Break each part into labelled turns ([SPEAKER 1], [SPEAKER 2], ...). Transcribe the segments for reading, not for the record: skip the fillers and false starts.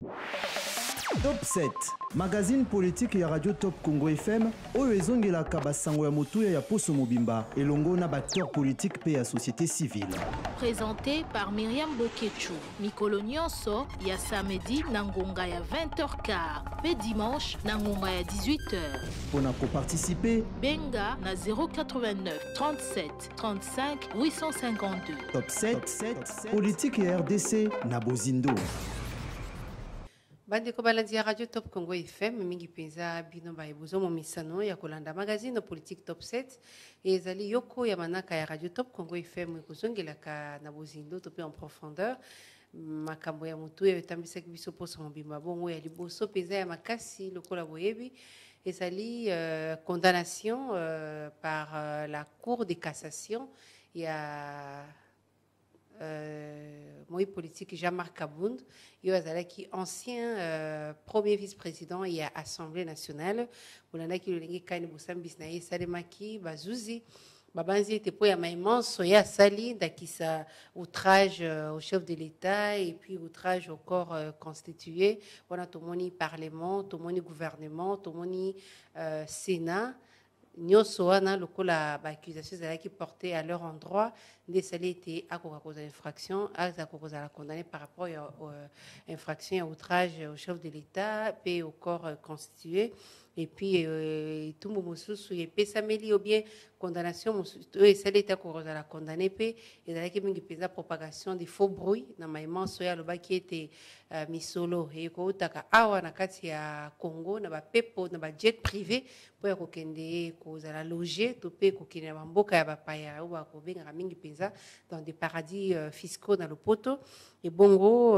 [SPEAKER 1] Top 7, magazine politique ya Radio Top Congo FM, oyo ezongelaka basango ya motuya ya Poso Mobimba, elongo na acteur politique pe ya société civile.
[SPEAKER 2] Présenté par Myriam Bokechu, Mikolo Nyonso, ya samedi na ngonga ya 20h15, pe dimanche na ngonga ya 18h.
[SPEAKER 1] Pona ko participer,
[SPEAKER 2] benga na 089 37 35 852.
[SPEAKER 1] Top 7, politique ya RDC na Bozindo.
[SPEAKER 3] Bande ko balandi ya Radio Top Congo FM mingi penza bino ba ebuzo mo misano ya kolanda magazine politique Top 7 ezali yoko ya manaka ya Radio Top Congo FM kozongelaka na Bozindo to pe en profondeur makambo ya mutu ya tambisa biso Poso Mobimba bongo ya liboso penza ya makasi lokola boyebi ezali condamnation par la Cour de cassation ya moi politique Jean-Marc Kabound, il est ancien premier vice-président et à l'Assemblée nationale. On a qui le lingi kani busam bisnaye salemaki bazuzi babanzi était pour ya maïman soya sali dakisa outrage au chef de l'État et puis outrage au corps constitué. On a tout moni parlement, tout moni gouvernement, tout moni Sénat. Nyonso wana lokola ba accusation qui portée à leur endroit des salés étaient à cause d'infraction à cause de la condamné par rapport à infraction à outrage au chef de l'État et au corps constitué et puis tout le monde et puis ça ou bien condamnation et ça l'État cause de la condamné et dans laquelle mingi pesa propagation des faux bruits dans maïman soya loba qui était misolo et ko utaka awa na kati ya Congo na ba pepo na ba jet privé pour ko kende ko za loger to pe ko kina ba mboka ya ba paya ou ba ko benga mingi penza dans des paradis fiscaux dans le poto et bongo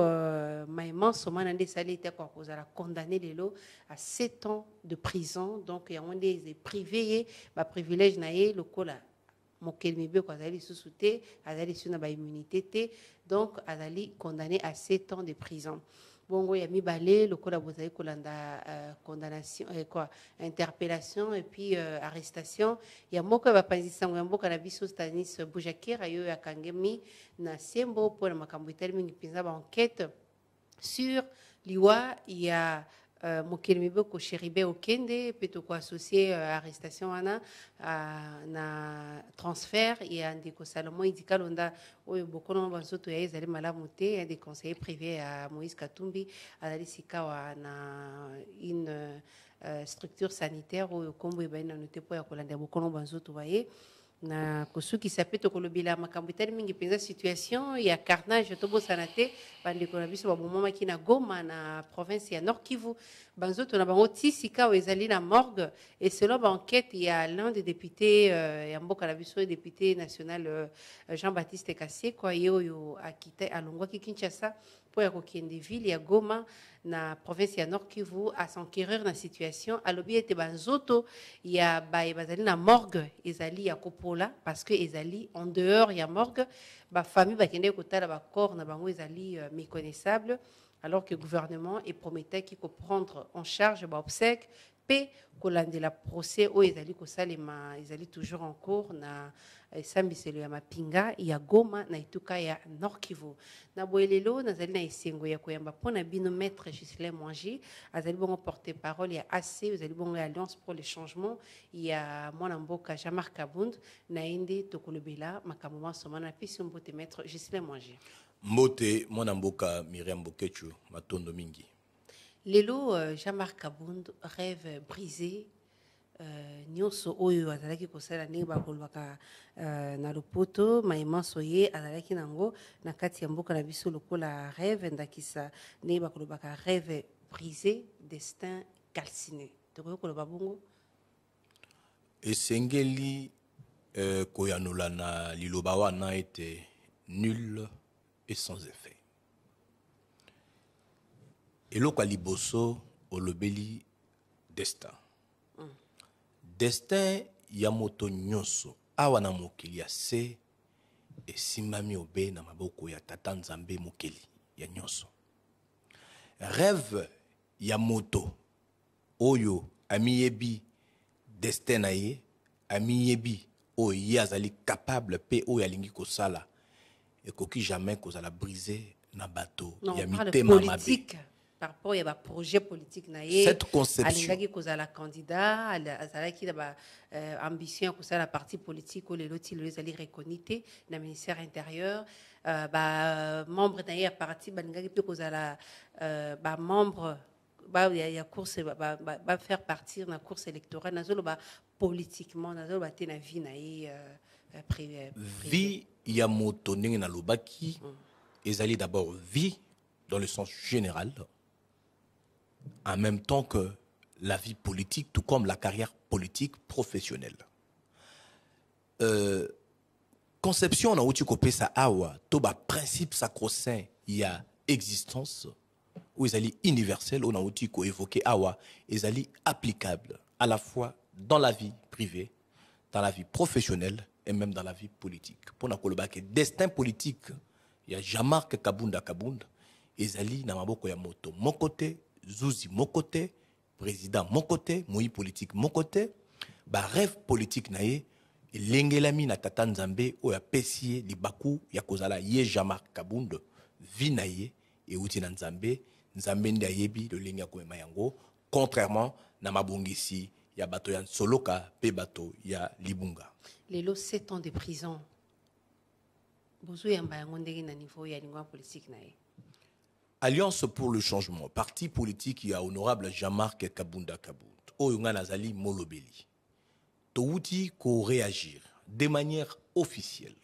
[SPEAKER 3] maïman somana nde ça l'État cause de la condamné lelo à 7 ans de prison donc il y a des privés ba privilège naé lokola mokeli mibe ko azali susute azali suna ba immunité te donc azali condamné à 7 ans de prison bongo ya mibale lokola bozali kolanda condamnation quoi interpellation et puis arrestation ya moko ba panzisango ya mboka na biso Stanis Boujakira yo ya kangemi na sembo pour makambo itali mingi pinza ba enquête sur liwa ya mokeli mibe ko Cheribe Okende peto ko associé arrestation wana na transfert et ndeko Salomon Idikalonda oyo bokono banzoto ya ezali malamu te un des conseillers privés à Moïse Katumbi azali sikawa na une structure sanitaire oyo kombo ebana noté po ya kolanda bokono banzoto baye na kosuki sapeto kolobila makambo itali mingi penza situation ya carnage tobo sanate bande ko na biso ba momama ki na Goma na province ya Nord Kivu banzoto na bango tisika o ezali na morgue et selon l'enquête il y a l'un des députés ya mboka na biso député national Jean-Baptiste Kassé kwa yo akite alongwa ki Kinshasa pour ya kokende ville ya Goma na province ya Nord Kivu à s'enquérir na situation alobi ete banzoto ya bazali na morgue ezali ya kopola parce que ezali en dehors ya morgue ba famille ba kende kotala ba corps na bango ezali méconnaissable alors que le gouvernement est promettait qu'il faut prendre en charge ba obsèques pe kolandela procès o ezali kosalema ezali toujours en cours na sambiselo ya mapinga ya Goma na ituka ya Nord Kivu na boelelo nazali na esengo ya koyamba pona bino maître Ghislain Mwangi azali bongo porter parole ya AC azali bongo ya Alliance pour le changement ya mwana mboka Jean-Marc Kabound na ende tokolobela makambo masomana pisi mbote maître Ghislain Mwangi
[SPEAKER 4] mbote mwana mboka Myriam Bokechu matondo mingi.
[SPEAKER 3] Lelo Jean-Marc Kabound rêve brisé nyonso oyo azalaki kosala ndenge bakolobaka na lopoto maïman soye azalaki nango na kati ya mboka na biso lokola rêve ndakisa ndenge bakolobaka rêve brisé destin calciné tokoki koloba bongo
[SPEAKER 4] esengeli koyanola na liloba wana ete nul et sans effet eloko liboso olobeli destin destin ya moto nyonso awa na mokili ya se esimami obe na maboko ya tata nzambe mokili ya nyonso rêve ya moto oyo amiyebi destin na ye amiyebi oyo ye azali capable pe oyo alingi kosala ekoki jamais kozala briser na bato ya mitema mabe
[SPEAKER 3] par rapport à un projet politique.
[SPEAKER 4] Cette conception.
[SPEAKER 3] Il y a la candidat, il y a ambition pour la partie politique où les lotis les allaient reconnaître dans le ministère intérieur. Membre d'un parti, membre il y a course faire partir dans la course électorale politiquement dans la vie privée.
[SPEAKER 4] Vie ya moto ndenge na lobaki ezali d'abord vie dans le sens général en même temps que la vie politique tout comme la carrière politique professionnelle. Conception na uti kopesa awa to ba principe sacro-saint ya existence ou ezali universel on a outil ko évoqué awa ezali applicable à la fois dans la vie privée, dans la vie professionnelle et même dans la vie politique. Pour na koloba ke destin politique ya Jean-Marc Kabunda Kabunda ezali na maboko ya moto mon côté Zuzi mon côté président mon côté moi politique mon côté ba rêve politique naie lengelami na tata Nzambe o ya pesie libaku ya kozala ye Jean-Marc Kabunda vi naie et outi na Nzambe Nzambe ndi ayebi le lenga ko mayango contrairement na mabongisi ya bato ya soloka pe bato ya libunga.
[SPEAKER 3] Les 7 ans de prison. Bozo yamba yango ndenge na niveau ya lingua politique naie.
[SPEAKER 4] Alliance pour le changement, parti politique ya honorable Jean-Marc Kabunda Kabunda. Oyunga nazali molobeli. Touti ko réagir de manière officielle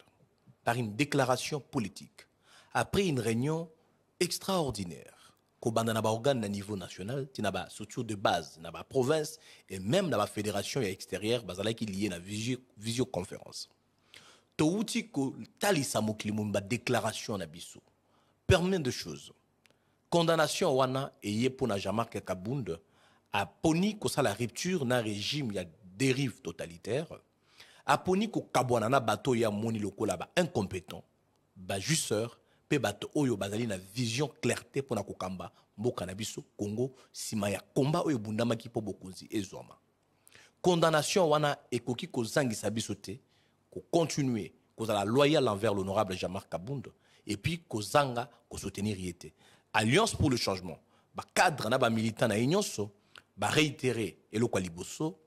[SPEAKER 4] par une déclaration politique après une réunion extraordinaire. Kobanda na ba organe na niveau national, ti na ba structure de base, na ba province et même na ba fédération ya extérieure, bazala ki lié na visioconférence. Touti ko talisa moklimu ba déclaration na biso. Permet de choses. Condamnation wana eye pour na Jean-Marc Kabunda a poni ko sa la rupture na régime ya dérive totalitaire. A poni ko kabwana na bato ya moni lokola ba incompétent, ba jusseur pe bato oyo bazali na vision clarté pour na kokamba mboka na biso Congo sima ya komba oyo bundamaki po bokonzi ezoma. Condamnation wana ekoki ko zangisa biso te ko continuer kozala loyal envers l'honorable Jean-Marc Kabunda et puis ko zanga ko soutenir yete. Alliance pour le changement ba cadre na ba militant na nyonso ba réitérer eloko liboso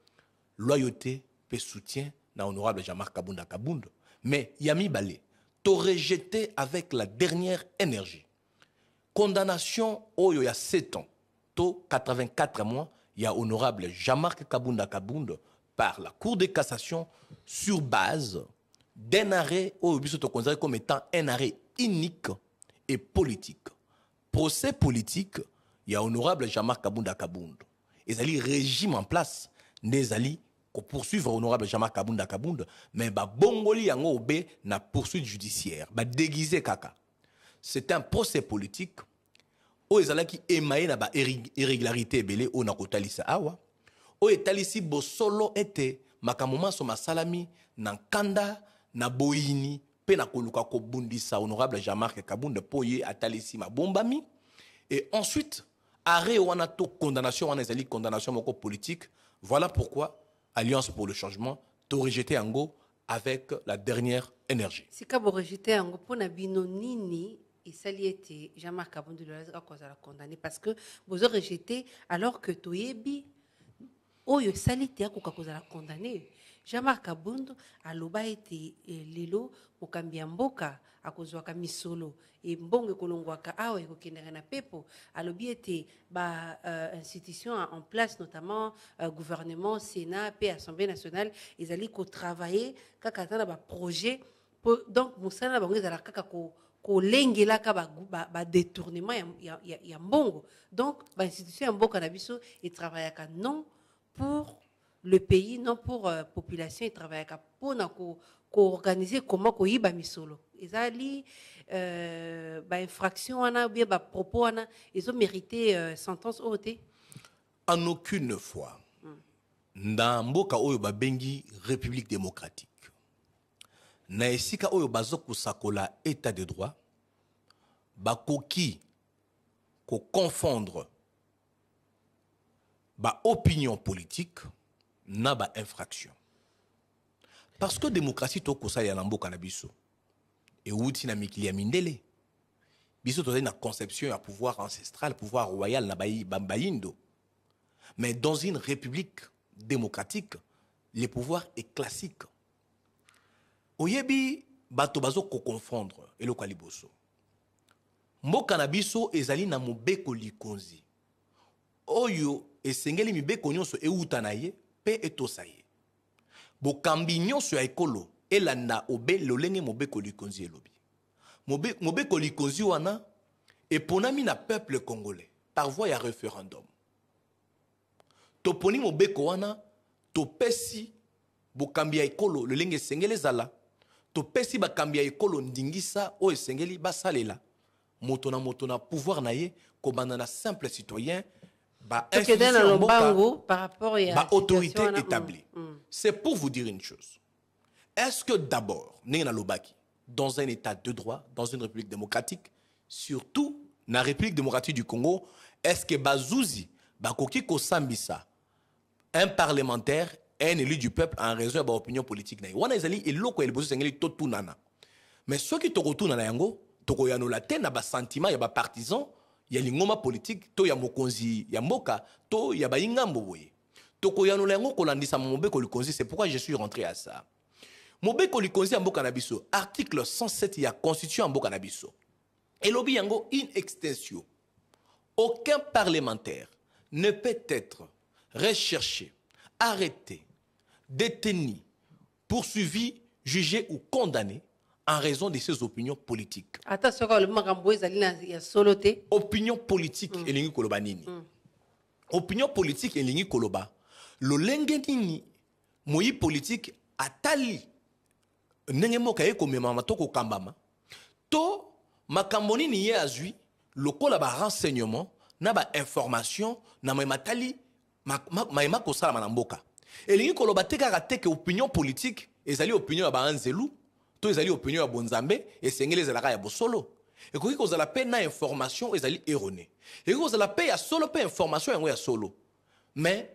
[SPEAKER 4] loyauté pe soutien na honorable Jean-Marc Kabunda Kabunda mais yami balé to rejeté avec la dernière énergie. Condamnation oyo ya 7 ans, to 84 mois, ya honorable Jean-Marc Kabunda Kabunda par la Cour de cassation sur base d'un arrêt oyo biso to considéré comme étant un arrêt unique et politique. Procès politique, ya honorable Jean-Marc Kabunda Kabunda. Ezali régime en place, nezali ko poursuivre honorable Jean-Marc Kabunda Kabunda mais ba bongoli yango obe na poursuite judiciaire ba déguisé kaka. C'est un procès politique o ezala ki emaye na ba irrégularité belé o na kotalisa awa o etalisi bo solo ete makamoma so masalami na kanda na boyini pe na koluka ko bundisa honorable Jean-Marc Kabunda poye atalisi mabombami et ensuite arrêt wana to condamnation wana ezali condamnation moko politique. Voilà pourquoi Alliance pour le changement, to rejeté Ango avec la dernière énergie.
[SPEAKER 3] Si vous rejeté Ango pour na bino nini et saliete Jean-Marc Kabunda la condamné parce que vous avez rejeté alors que toyebi oyo salite ko la condamné. Jean-Marc Kabunda aloba ete lelo mokambia mboka akozwaka misolo et mbongo kolongwaka awa ekokendaka na pepo alobi ete ba institution en place notamment gouvernement Sénat et Assemblée nationale ils allaient ko travailler kaka tana ba projet donc musala bango ezala kaka ko lengela ka ba détournement ya mbongo donc ba institution ya mboka na biso et travaillaka non pour le pays non pour population et travaille pour organiser comment ko yiba misolo ezali ba infraction wana bien ba propos wana ils ont mérité sentence haute
[SPEAKER 4] en aucune fois na mboka oyo ba bengi République démocratique na esika oyo bazoku sakola état de droit ba koki ko confondre ba opinion politique na ba infraction parce que démocratie to kosa ya na mboka na biso et outi na mikili ya mindele biso tozali na conception ya pouvoir ancestral, pouvoir royal na bayindo. Mais dans une république démocratique, le pouvoir est classique. Oyebi bato bazo ko confondre eloko liboso. Mboka na biso ezali na mobeko likonzi. Oyo esengeli mibeko nyonso euta na ye pe etosa ye. Bokambi nyonso ya ekolo elanda obe lolenge mobeko likonzi elobi. Mobeko likonzi wana eponami na peuple congolais par voie ya référendum. Toponi mobeko wana topesi bokambi ya ekolo lolenge esengeli ezala. Topesi bakambi ya ekolo ndingisa o esengeli basalela. Moto na pouvoir na ye kobanda na simple citoyen ba institution mboka
[SPEAKER 3] par rapport à
[SPEAKER 4] ba autorité établie. C'est pour vous dire une chose. Est-ce que d'abord, dans un état de droit, dans une république démocratique, surtout dans la République démocratique du Congo, est-ce que Bazouzi, Bakoki Kosambisa, un parlementaire, un élu du peuple en raison de l'opinion politique, mais ceux qui te retournent à yango, toko yano la tête na ba sentiment ya ba partisan, ya lingoma politique, to ya mokonzi, ya mboka, to ya ba ingambo boye. Toko yano la yango kolandisa mobeko likonzi, c'est pourquoi je suis rentré à ça. Mobeko likonzi ya mboka na biso, article 107 ya constitution ya mboka na biso. Elobi yango in extension. Aucun parlementaire ne peut être recherché, arrêté, détenu, poursuivi, jugé ou condamné en raison de ses opinions politiques. Opinion politique elingi koloba nini? Opinion politique elingi koloba. Lo lenge nini moyi politique atali ndenge moka ye komema matoko kambama. To makambo nini ye azui lokola ba renseignement na ba information na matali maema kosala na mboka. Elingi koloba teka teke opinion politique ezali opinion ya ba anzelu. To ezali opinion ya bonzambe esengeli ezalaka ya bosolo. Ekoki kozala pe na information ezali erronée. Ekoki kozala pe ya solo pe information yango ya solo. Mais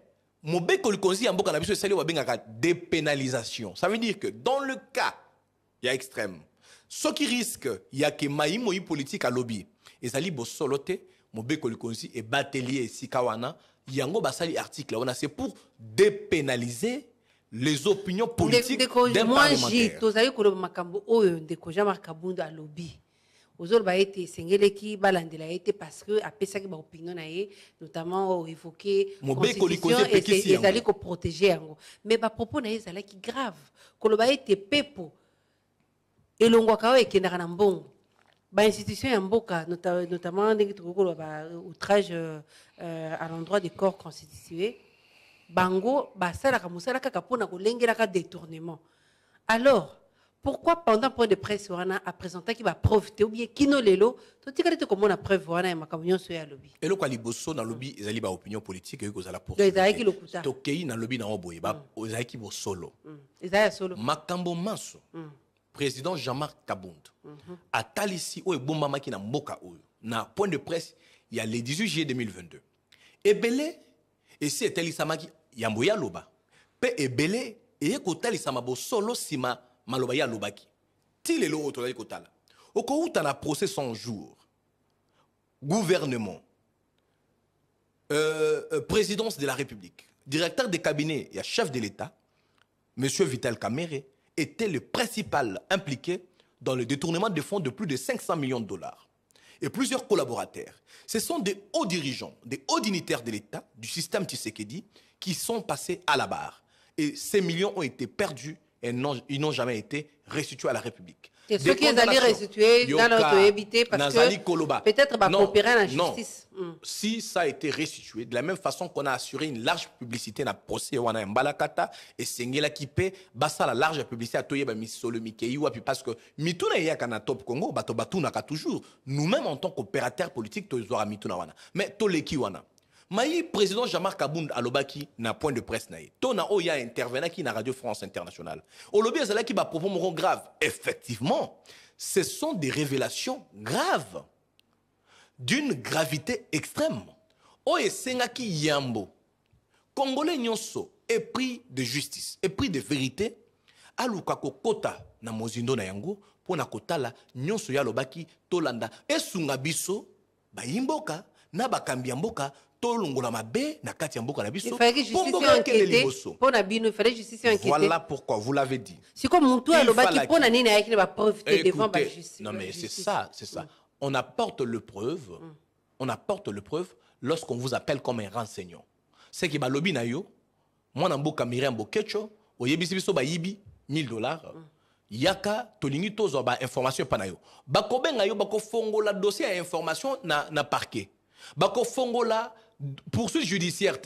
[SPEAKER 4] mobeko likonzi ya mboka na biso esali wabengaka dépénalisation. Ça veut dire que dans le cas ya extrême, ceux qui risquent ya ke maïmoyi politique à lobby ezali bosolo te mobeko likonzi e batelier esika wana yango basali article wana c'est pour dépénaliser les opinions politiques d'un parlementaire. Moi, j'ai
[SPEAKER 3] makambo oyo ndeko Jean-Marc Kabund à lobby. Ozol ba été sengele ki balandela été parce que apesa ki ba opinion na ye notamment évoquer constitution et ezali ko protéger yango. Mais ba propos na ye ezala ki grave. Koloba été pepo elongwa kawe ekendaka na mbongo. Ba institution ya mboka notamment ndenge tokolo ba outrage à l'endroit des corps constitués. Bango, basala kamusala kaka pona kolengela ka détournement. Alors, pourquoi pendant point de presse wana a présenté qui va profiter ou bien kino lelo, to tikale te comme on a preuve wana ya makamyo so ya lobby.
[SPEAKER 4] Elo kwa liboso na lobby ezali ba opinion politique e ko zala pour.
[SPEAKER 3] Ezali lokuta.
[SPEAKER 4] To kei na lobby na oboye ba ezali ki bo solo.
[SPEAKER 3] Ezali solo.
[SPEAKER 4] Makambo maso. Président Jean-Marc Kabund a talisi o ebomba maki na mboka oyo. Na point de presse il y a le 18 juillet 2022. Ebele et si etalisamaki yamboya loba pe ebele eye kotalisama bo solo sima maloba ya lobaki ti lelo otolali kotala oko uta na procès 100 jours gouvernement présidence de la République directeur de cabinet et chef de l'État monsieur Vital Kamerhe était le principal impliqué dans le détournement de fonds de plus de 500 millions de dollars et plusieurs collaborateurs. Ce sont des hauts dirigeants, des hauts dignitaires de l'État, du système Tshisekedi, qui sont passés à la barre. Et ces millions ont été perdus et ils n'ont jamais été restitués à la République.
[SPEAKER 3] Et ceux qui ont allé restituer dans notre évité parce que peut-être va coopérer à la justice.
[SPEAKER 4] Si ça a été restitué, de la même façon qu'on a assuré une large publicité dans le procès wana Mbalakata et Sengela Kipe, basa la large publicité à Toyeba Misolo Mikeiwa parce que mituna ya kana top Congo bato batuna ka toujours nous-mêmes en tant qu'opérateurs politiques tozora mituna wana mais toleki wana Maï président Jean-Marc Kabund alobaki na point de presse naï. Tona oya intervenant qui na Radio France Internationale. Olobi ezala ki ba propos moraux graves. Effectivement, ce sont des révélations graves. D'une gravité extrême. Oye sengaki yambo. Congolais nyonso épris de justice, épris de vérité. Aluka kokota na mozindo na yango pona kotala nyonso ya lobaki tolanda esunga biso ba yimboka na bakambi ya mboka tolongola mabe na kati ya mboka na biso.
[SPEAKER 3] Il fallait que justice enquête.
[SPEAKER 4] Voilà pourquoi vous l'avez dit.
[SPEAKER 3] C'est comme mon toit lobaki pona nini ayaki na ba preuve devant ba justice.
[SPEAKER 4] Non mais c'est ça, c'est ça. On apporte le preuve. On apporte le preuve lorsqu'on vous appelle comme un renseignant. C'est que ba lobi na yo moi na mboka Miriam Bokecho oyebisi biso ba yibi $1000. Yaka tolingi tozo ba information pa na yo. Bako benga yo bako fongola dossier à information na parquet. Bako fongola poursuite judiciaire.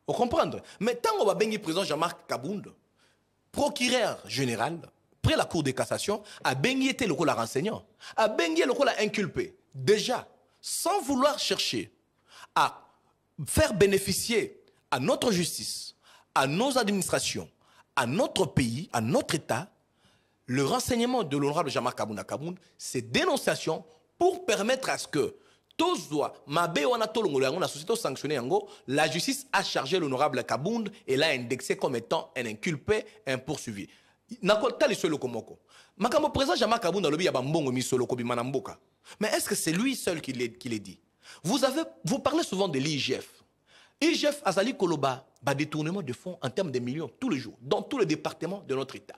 [SPEAKER 4] Vous comprenez? Mais tant qu'on va bengi président Jean-Marc Kabound, procureur général, près la Cour de cassation, a bengi été le rôle renseignant, a bengi le rôle inculpé. Déjà, sans vouloir chercher à faire bénéficier à notre justice, à nos administrations, à notre pays, à notre État, le renseignement de l'honorable Jean-Marc Kabound, c'est dénonciation pour permettre à ce que la justice a chargé l'honorable Kabound et l'a indexé comme étant un inculpé, un poursuivi. Mais est-ce que c'est lui seul qui l'a dit? Vous parlez souvent de l'IGF. IGF Azali Koloba, détournement de fonds en termes de millions tous les jours, dans tous les départements de notre État,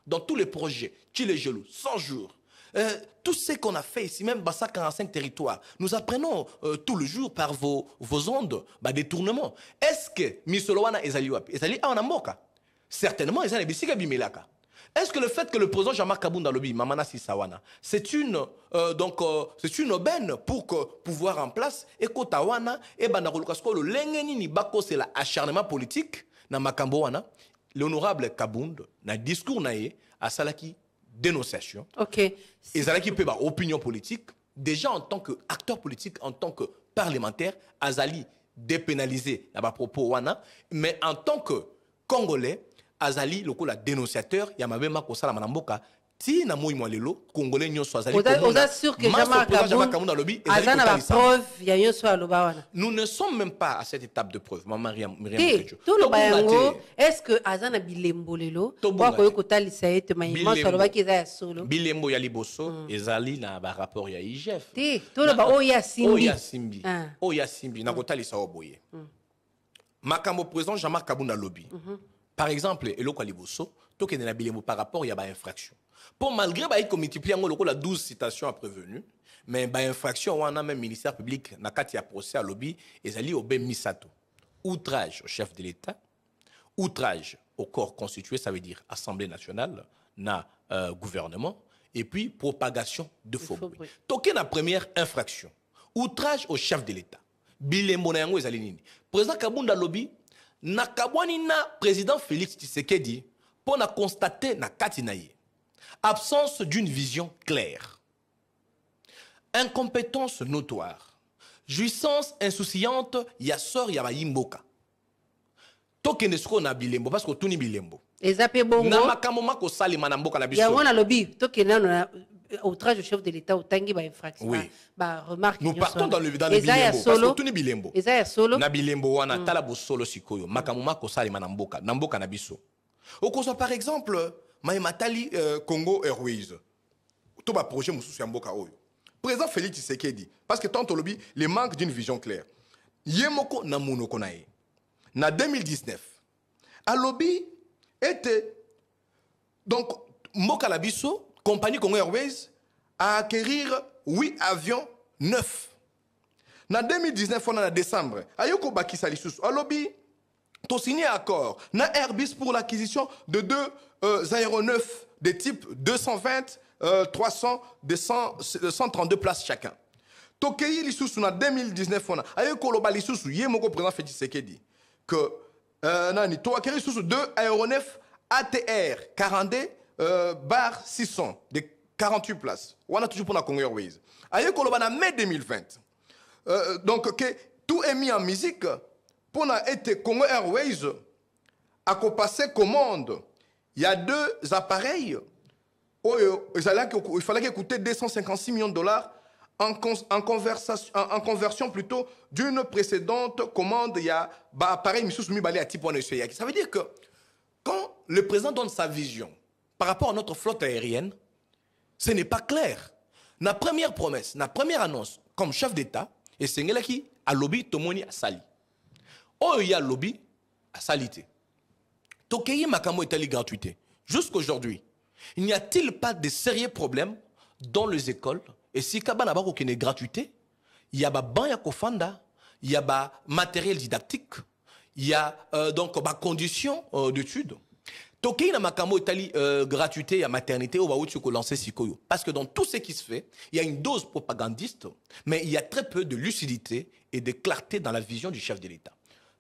[SPEAKER 4] dans tous les projets, Chile Gelou, 100 jours. Tout ce qu'on a fait ici, même Bassa 45 territoires, nous apprenons tout le jour par vos ondes, détournement. Est-ce que Misolowana Ezali Wapi? Ezali Aonamoka? Certainement, Ezali Bissika Bimelaka. Est-ce que le fait que le président Jean-Marc Kabound Alobi, Mamana Sisawana, c'est une aubaine pour pouvoir en place et Kotawana et Banarolukasko, le Lengenini Bako, c'est l'acharnement politique, na Makambowana, l'honorable Kabound, na discours naïe, à Salaki, dénonciation.
[SPEAKER 3] Ok.
[SPEAKER 4] Et Salaki peut avoir opinion politique, déjà en tant qu'acteur politique, en tant que parlementaire, Azali dépénalisé à propos Wana, mais en tant que Congolais, Azali, le dénonciateur, il y a ma kosala manamboka, ti na moi lelo congolais nyonso azali.
[SPEAKER 3] Vous êtes sûr que Jean-Marc Kabound alobi azana la preuve ya nyonso aloba wana.
[SPEAKER 4] Nous ne sommes même pas à cette étape de preuve. Maman Miriam
[SPEAKER 3] tout le bayango, est-ce que azana bilembo lelo kwa ko kotalisa ete mayima so aloba ki za solo.
[SPEAKER 4] Bilembo ya liboso ezali na ba rapport ya IGF.
[SPEAKER 3] Ti, tout le ba oya simbi.
[SPEAKER 4] Oya simbi. Oya simbi na kotalisa oboye. Makambo président Jean-Marc Kabound alobi. Par exemple, eloko liboso, to ke na bilembo par rapport ya ba infraction. Pour malgré qu'il multiplie la 12 citations à prévenu, mais par infraction, on a même ministère public, na kati ya procès à lobby, et zali obé misato. Outrage au chef de l'État, outrage au corps constitué, ça veut dire Assemblée nationale, na gouvernement, et puis propagation de faux bruits. Toké na première infraction, outrage au chef de l'État. Bilembo na yango ezali nini. Président Kabound lobby, na kabwani na président Félix Tshisekedi, pour na constater na kati na ye. Absence d'une vision claire. Incompétence notoire. Jouissance insouciante, yassor yabayimboka. Tokenesko na bilembo, parce que tout ni bilembo.
[SPEAKER 3] Ezape bongo.
[SPEAKER 4] Na makamoma ko sali manamboka na biso.
[SPEAKER 3] Ya wana lobi, tokena na outrage au chef de l'État, autangi ba infraction.
[SPEAKER 4] Oui.
[SPEAKER 3] Ba remarque.
[SPEAKER 4] Nous partons dans le bilembo, parce que tout ni bilembo.
[SPEAKER 3] Ezaya solo.
[SPEAKER 4] Na bilembo wana tala bo solo sikoyo. Makamoma ko sali manamboka, namboka na biso. Okoso par exemple, Maïmatali Congo Airways. Tout va projet Moussou Mboka Oyo. Président Félix Tshisekedi, parce que tant au lobby, les manque d'une vision claire. Yemoko na monoko nae. Na 2019, à lobby était donc Mboka Labiso, compagnie Congo Airways, à acquérir 8 avions neufs. Na 2019, on a décembre, Ayoko Bakisa Lissous, à lobby, tu as signé un accord na Airbus pour l'acquisition de 2 aéronefs de type 220, 300, de 132 places chacun. Tokei Lissoussou en 2019, on a Ayekoloba Lissoussou, Yemoko président Félix Tshisekedi, que tu as acquis Lissoussou 2 aéronefs ATR 42 bar 600 de 48 places. On a toujours pour la Congo Airways. Ayekoloba en mai 2020. Donc, tout est mis en musique. Pour être Congo Airways, à passer commande, il y a 2 appareils. Il fallait qu'ils coûtaient 256 millions de dollars en conversion plutôt d'une précédente commande. Il y a un appareil à type. Ça veut dire que quand le président donne sa vision par rapport à notre flotte aérienne, ce n'est pas clair. La première promesse, la première annonce, comme chef d'État, et c'est qui a lobby Tomoni à Sali. Oh, il y a lobby à Salité. Tokeye Makamo est gratuité. Jusqu'aujourd'hui, il n'y a-t-il pas de sérieux problèmes dans les écoles? Et si Kabana Bako qui est gratuité, il y a ban ya kofanda, il y a matériel didactique, il y a donc conditions d'études. Tokei na makamo Italie gratuité à maternité au baou tu lancer sikoyo. Parce que dans tout ce qui se fait, il y a une dose propagandiste, mais il y a très peu de lucidité et de clarté dans la vision du chef de l'État.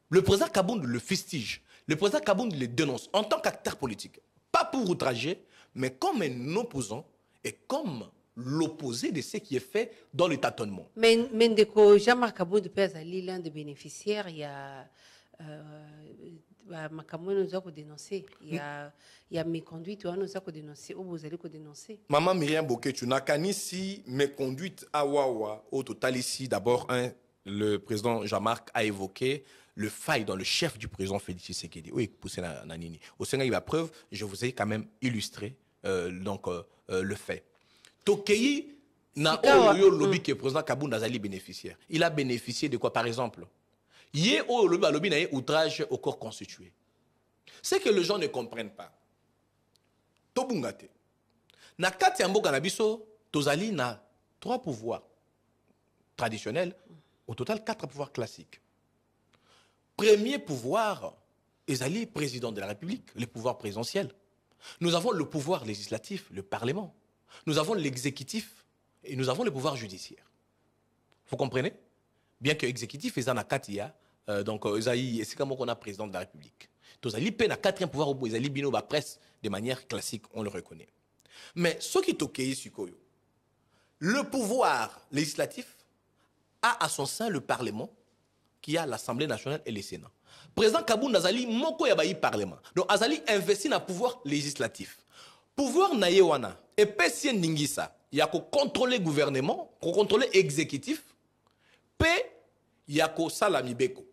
[SPEAKER 4] Le président Kabound le fustige, le président Kabound le dénonce en tant qu'acteur politique, pas pour outrager, mais comme un opposant et comme l'opposé de ce qui est fait dans le tâtonnement.
[SPEAKER 3] Mais Jean-Marc Kabound peut être l'un des bénéficiaires. Il y a Makamou nous a dénoncé. Il y a méconduite, nous a dénoncé. Ou vous allez dénoncer.
[SPEAKER 4] Maman Myriam Boké, tu n'as qu'à si méconduite à Wawa. Au total, ici, d'abord, le président Jean-Marc a évoqué le faille dans le chef du président Félix Tshisekedi. Oui, poussé Nanini. Au Sénat, il y a preuve, je vous ai quand même illustré le fait. Tokei n'a eu lobby que le président Kabound Azali bénéficiaire. Il a bénéficié de quoi, par exemple? Il y a un lobby outrage au corps constitué. C'est que les gens ne comprennent pas. Tobungate. Na kati ambo kanabiso, Tozali na 3 pouvoirs traditionnels, au total 4 pouvoirs classiques. Premier pouvoir, Ezali, président de la République, le pouvoir présidentiel. Nous avons le pouvoir législatif, le Parlement. Nous avons l'exécutif et nous avons le pouvoir judiciaire. Vous comprenez? Bien que l'exécutif est en Katia, donc c'est comme on a président de la République. Tozali peine à 4e pouvoir au Ezali bino ba presse de manière classique, on le reconnaît. Mais ce qui toqué Sukoyo, le pouvoir législatif a à son sein le Parlement, qui a l'Assemblée nationale et le Sénat. Président Kabound Azali moko yabayi Parlement. Donc Azali investit dans le pouvoir législatif. Pouvoir nayewana et pesien ningisa, il y a qu'à contrôler le gouvernement, qu'à contrôler l'exécutif, il y a qu'à salamibeko.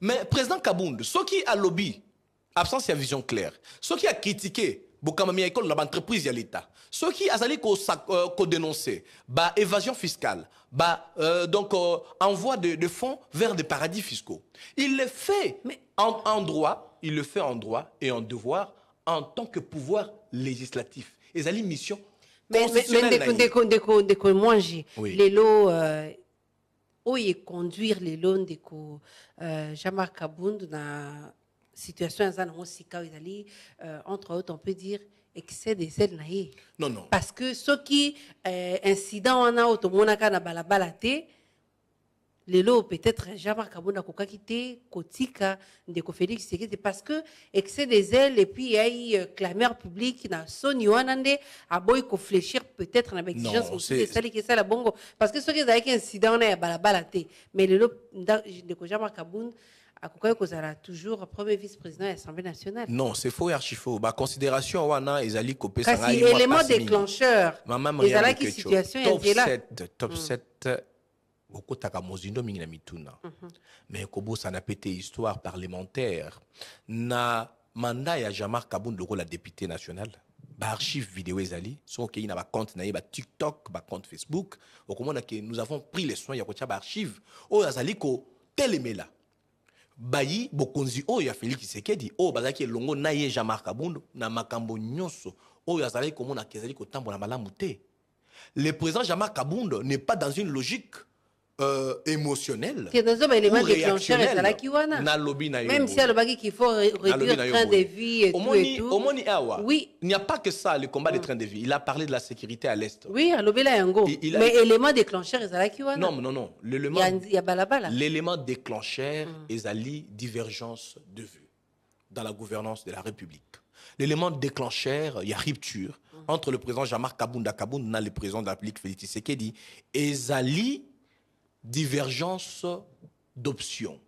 [SPEAKER 4] Mais président Kabound, ce qui a lobby, absence de vision claire, ce qui a critiqué Bokamami école l'entreprise de l'État, ce qui a dénoncé, évasion fiscale, envoi de fonds vers des paradis fiscaux. Il le fait en droit, il le fait en droit et en devoir en tant que pouvoir législatif. Et ça mission constitutionnelle.
[SPEAKER 3] Mais moi j'ai les lots où il conduire les lots de Jean-Marc Kabound dans situation entre autres on peut dire excès des ailes naïe.
[SPEAKER 4] Non.
[SPEAKER 3] Parce que ce qui incident on a automonaka na balabalate les lots peut-être Jean-Marc Kabound a quitté Kotika de Félix Tshisekedi parce que excès des ailes et puis il y a clameur publique na Sony Wanande a boy ko fléchir peut-être na exigence aussi c'est ça qui ça la bongo parce que ce qui est incident on a balabalate mais les lots de Jean-Marc Kabound a toujours premier vice-président de l'Assemblée nationale.
[SPEAKER 4] Non, c'est faux et archi faux. Bah, considération, wana, ezali kopé
[SPEAKER 3] ça. C'est élément déclencheur.
[SPEAKER 4] Maman,
[SPEAKER 3] qui situation
[SPEAKER 4] top 7, beaucoup taka mozindo mingi na mituna. Mais kobo ça n'a pété histoire parlementaire. Na mandat ya Jean-Marc Kabound le rôle député national. Bah, archive vidéo ezali, son qui na ba compte na ba TikTok, ba compte Facebook. Au comment nous avons pris les soins ya kotia ba archive. O azali ko telemela. Bayi bokonzi o ya Félix Tshisekedi o bazaki longo naye Jean-Marc Kabound na makambo nyonso o ya zali komona kezali ko tambola malamu te. Le président Jean-Marc Kabound n'est pas dans une logique émotionnelle ou réactionnelle. Même
[SPEAKER 3] si elle qu'il faut réduire le train de vie et tout.
[SPEAKER 4] Oui. Il n'y a pas que ça, le combat des trains de vie. Il a parlé de la sécurité à l'Est.
[SPEAKER 3] Oui, mais élément déclencheur,
[SPEAKER 4] non. L'élément déclencheur est la divergence de vue dans la gouvernance de la République. L'élément déclencheur, il y a rupture entre le président Jean-Marc Kabound et le président de la République Félix Tshisekedi et Zali divergence d'options.